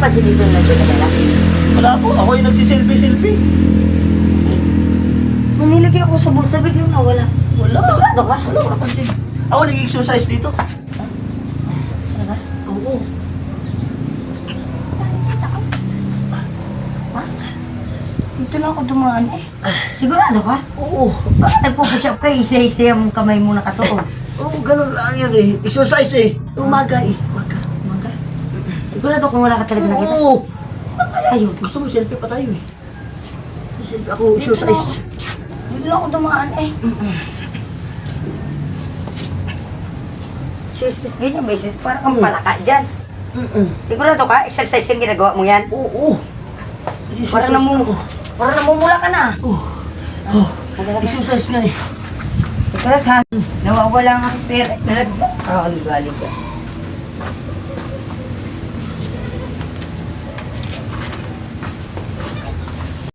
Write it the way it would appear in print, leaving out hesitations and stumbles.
ba si dito yung nagdadala? Wala po, ako yung nagsiselfie-selfie. May nilagay ako sa bulsa, biglang nawala. Wala. Sigurado ka? Wala ko napansin. Ako nag-exercise dito. Talaga? Oo. Ha? Dito lang ako dumaan eh. Sigurado ka? Oo. Bakit nagpo-push up ka? Isa-isa yung kamay mo nakatuon. Oo, ganun lang yan eh. Exercise eh. Umaga eh. Umaga. Umaga. Sigurado kung wala ka talaga nakita. Oo. Saan kaya yun? Gusto mo selfie pa tayo eh. Selfie ako, exercise. Dito lang ako dumaan eh. Seriously, ganyan beses. Parang kang palaka dyan. Sigurado ka? Exercise yung ginagawa mo yan? Oo. Parang namumula ka na. Oh, exercise nga eh. Sigurado ha? Nawawala nga ang pera. Nalagyan. Galing ka.